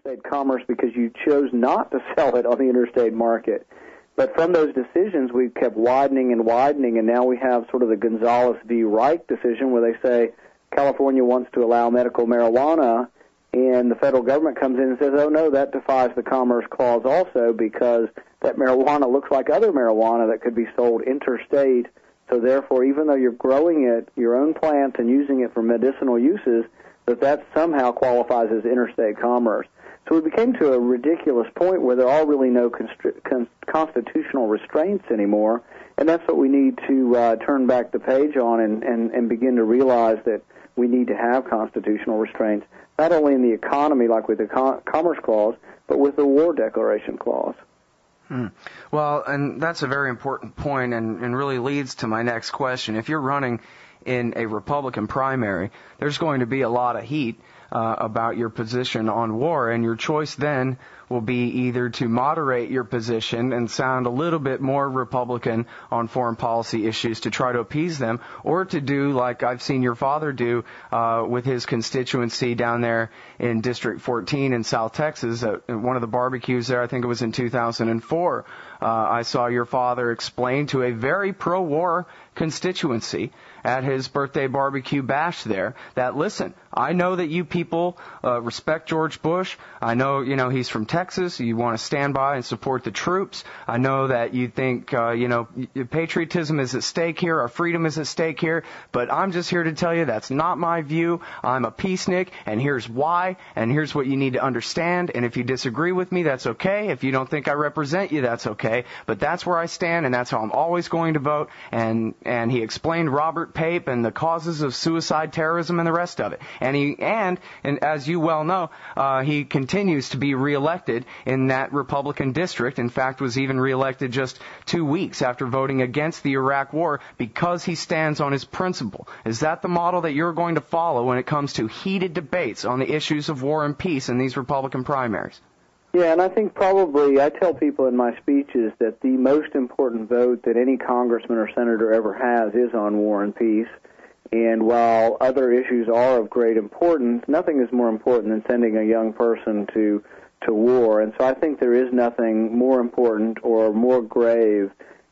interstate commerce because you chose not to sell it on the interstate market. But from those decisions, we've kept widening and widening, and now we have sort of the Gonzales v. Reich decision where they say California wants to allow medical marijuana, and the federal government comes in and says, oh, no, that defies the Commerce Clause also because that marijuana looks like other marijuana that could be sold interstate. So therefore, even though you're growing it, your own plants, and using it for medicinal uses, that somehow qualifies as interstate commerce. So we became to a ridiculous point where there are really no constitutional restraints anymore, and that's what we need to turn back the page on and begin to realize that we need to have constitutional restraints, not only in the economy like with the Commerce Clause, but with the War Declaration Clause. Well, and that's a very important point and really leads to my next question. If you're running in a Republican primary, there's going to be a lot of heat about your position on war, and your choice then will be either to moderate your position and sound a little bit more Republican on foreign policy issues to try to appease them, or to do like I've seen your father do with his constituency down there in District 14 in South Texas at one of the barbecues there. I think it was in 2004. I saw your father explain to a very pro-war constituency at his birthday barbecue bash there that, listen, I know that you people respect George Bush. I know, he's from Texas. You want to stand by and support the troops. I know that you think, patriotism is at stake here. Our freedom is at stake here. But I'm just here to tell you that's not my view. I'm a peacenik, and here's why, and here's what you need to understand. And if you disagree with me, that's okay. If you don't think I represent you, that's okay. But that's where I stand, and that's how I'm always going to vote. And he explained Robert Pape and the causes of suicide, terrorism, and the rest of it. And as you well know, he continues to be reelected in that Republican district. In fact, was even reelected just 2 weeks after voting against the Iraq War because he stands on his principle. Is that the model that you're going to follow when it comes to heated debates on the issues of war and peace in these Republican primaries? Yeah, and I think probably I tell people in my speeches that the most important vote that any congressman or senator ever has is on war and peace. And while other issues are of great importance, nothing is more important than sending a young person to war. And so I think there is nothing more important or more grave.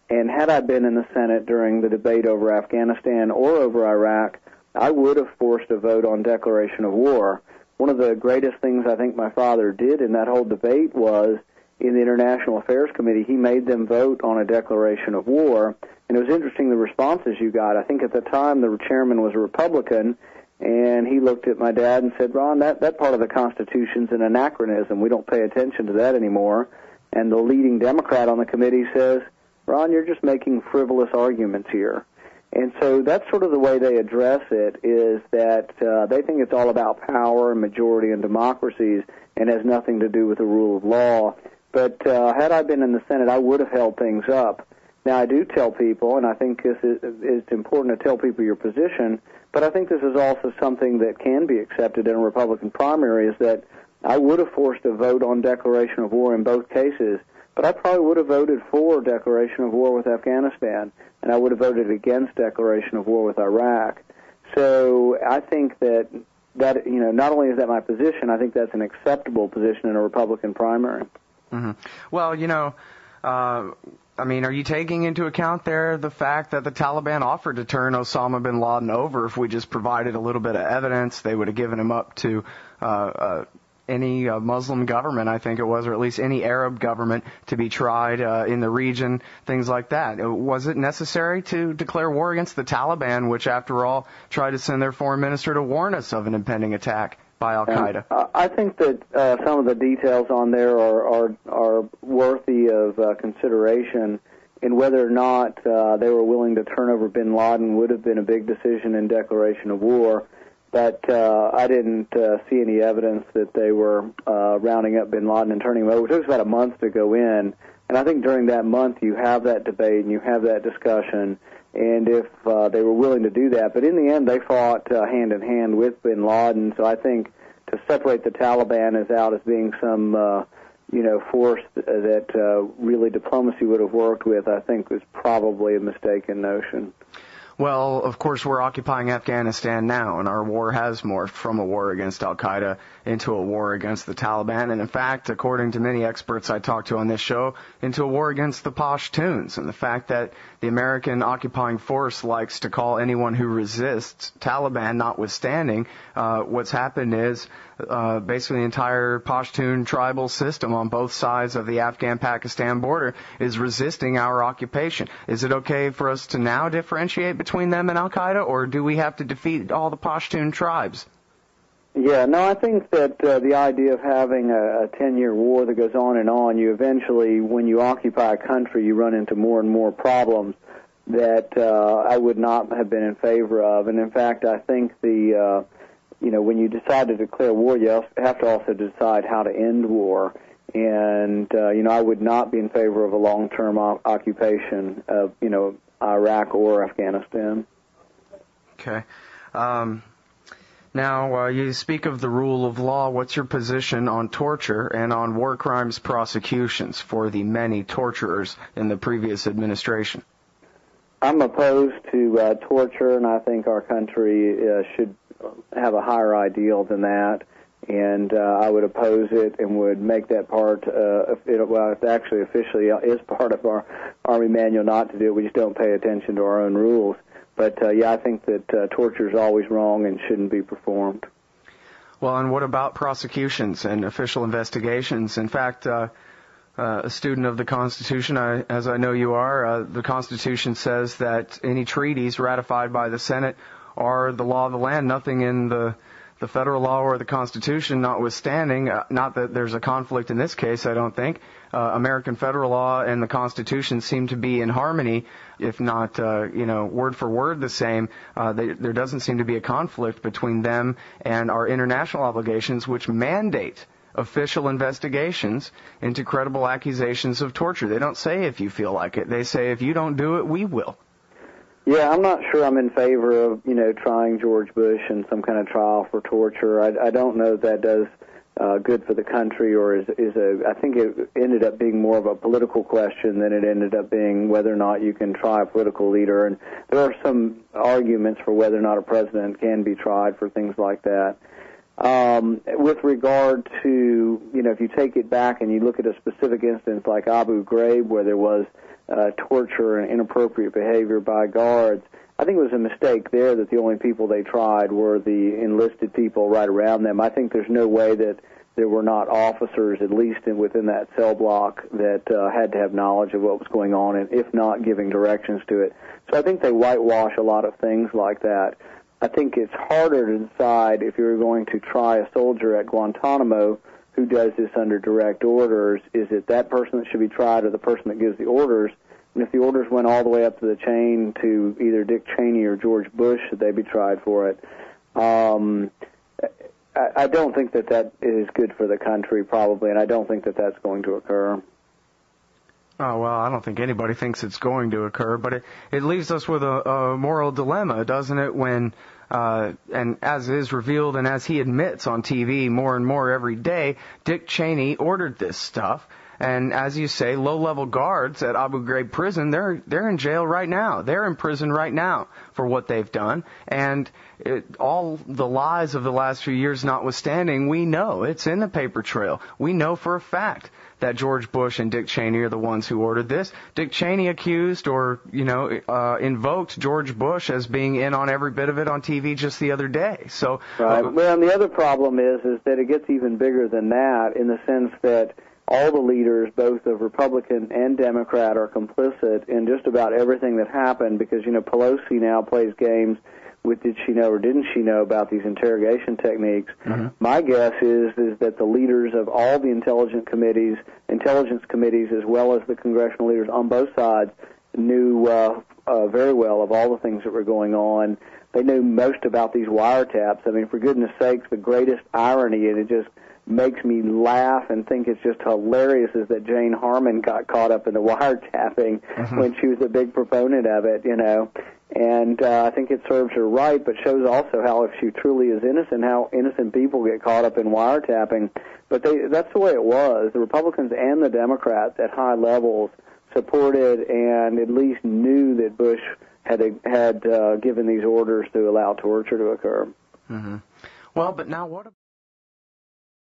And had I been in the Senate during the debate over Afghanistan or over Iraq, I would have forced a vote on declaration of war. One of the greatest things I think my father did in that whole debate was, in the International Affairs Committee, he made them vote on a declaration of war. And it was interesting the responses you got. I think at the time the chairman was a Republican, and he looked at my dad and said, Ron, that part of the Constitution's an anachronism. We don't pay attention to that anymore. And the leading Democrat on the committee says, Ron, you're just making frivolous arguments here. And so that's sort of the way they address it, is that they think it's all about power and majority and democracies and has nothing to do with the rule of law. But had I been in the Senate, I would have held things up. Now, I do tell people, and I think it's important to tell people your position, but I think this is also something that can be accepted in a Republican primary, is that I would have forced a vote on declaration of war in both cases, but I probably would have voted for declaration of war with Afghanistan, and I would have voted against declaration of war with Iraq. So I think that not only is that my position, I think that's an acceptable position in a Republican primary. Mm-hmm. Well, are you taking into account there the fact that the Taliban offered to turn Osama bin Laden over if we just provided a little bit of evidence? They would have given him up to any Muslim government, I think it was, or at least any Arab government to be tried in the region, things like that. Was it necessary to declare war against the Taliban, which, after all, tried to send their foreign minister to warn us of an impending attack by al-Qaeda? I think that some of the details on there are worthy of consideration, and whether or not they were willing to turn over bin Laden would have been a big decision in declaration of war. But I didn't see any evidence that they were rounding up bin Laden and turning him over. It took us about a month to go in, and I think during that month you have that debate and you have that discussion, and if they were willing to do that. But in the end, they fought hand in hand with bin Laden, so I think to separate the Taliban as being some force that really diplomacy would have worked with, I think was probably a mistaken notion. Well, of course, we're occupying Afghanistan now, and our war has morphed from a war against al-Qaeda into a war against the Taliban, and in fact, according to many experts I talked to on this show, into a war against the Pashtuns. And the fact that the American occupying force likes to call anyone who resists Taliban notwithstanding, what's happened is basically the entire Pashtun tribal system on both sides of the Afghan-Pakistan border is resisting our occupation. Is it okay for us to now differentiate between them and al-Qaeda, or do we have to defeat all the Pashtun tribes? Yeah, no, I think that the idea of having a 10-year war that goes on, you eventually, when you occupy a country, you run into more and more problems that I would not have been in favor of. And in fact, I think when you decide to declare war, you have to also decide how to end war. And, I would not be in favor of a long-term occupation of, Iraq or Afghanistan. Okay. Now, you speak of the rule of law. What's your position on torture and on war crimes prosecutions for the many torturers in the previous administration? I'm opposed to torture, and I think our country should have a higher ideal than that. And I would oppose it and would make that part, it actually officially is part of our Army manual not to do it. We just don't pay attention to our own rules. But, I think that torture is always wrong and shouldn't be performed. Well, and what about prosecutions and official investigations? In fact, a student of the Constitution, as I know you are, the Constitution says that any treaties ratified by the Senate are the law of the land. Nothing in the federal law or the Constitution, notwithstanding, not that there's a conflict in this case, I don't think. American federal law and the Constitution seem to be in harmony, if not, word for word the same. There doesn't seem to be a conflict between them and our international obligations, which mandate official investigations into credible accusations of torture. They don't say if you feel like it. They say if you don't do it, we will. Yeah, I'm not sure I'm in favor of, trying George Bush in some kind of trial for torture. I don't know that does good for the country, or I think it ended up being more of a political question than it ended up being whether or not you can try a political leader. And there are some arguments for whether or not a president can be tried for things like that. With regard to, if you take it back and you look at a specific instance like Abu Ghraib, where there was torture and inappropriate behavior by guards, I think it was a mistake there that the only people they tried were the enlisted people right around them. I think there's no way that there were not officers, at least within that cell block, that had to have knowledge of what was going on, and if not, giving directions to it. So I think they whitewash a lot of things like that. I think it's harder to decide if you're going to try a soldier at Guantanamo who does this under direct orders. Is it that person that should be tried or the person that gives the orders? And if the orders went all the way up to the chain to either Dick Cheney or George Bush, should they be tried for it? I don't think that is good for the country, probably, and I don't think that that's going to occur. Oh, well, I don't think anybody thinks it's going to occur, but it leaves us with a moral dilemma, doesn't it, when, and as is revealed and as he admits on TV more and more every day, Dick Cheney ordered this stuff. And as you say, low-level guards at Abu Ghraib prison, they're in jail right now. They're in prison right now for what they've done. And all the lies of the last few years notwithstanding, we know it's in the paper trail. We know for a fact that George Bush and Dick Cheney are the ones who ordered this. Dick Cheney accused or, invoked George Bush as being in on every bit of it on TV just the other day. So, right. Well, and the other problem is that it gets even bigger than that, in the sense that all the leaders, both of Republican and Democrat, are complicit in just about everything that happened, because, Pelosi now plays games with did she know or didn't she know about these interrogation techniques. Mm-hmm. My guess is that the leaders of all the intelligence committees, as well as the congressional leaders on both sides, knew very well of all the things that were going on. They knew most about these wiretaps. I mean, for goodness sakes, the greatest irony, and it just makes me laugh and think it's just hilarious, is that Jane Harmon got caught up in the wiretapping when she was a big proponent of it, And I think it serves her right, but shows also how, if she truly is innocent, how innocent people get caught up in wiretapping. But that's the way it was. The Republicans and the Democrats at high levels supported and at least knew that Bush had given these orders to allow torture to occur. Mm-hmm. Well, but now what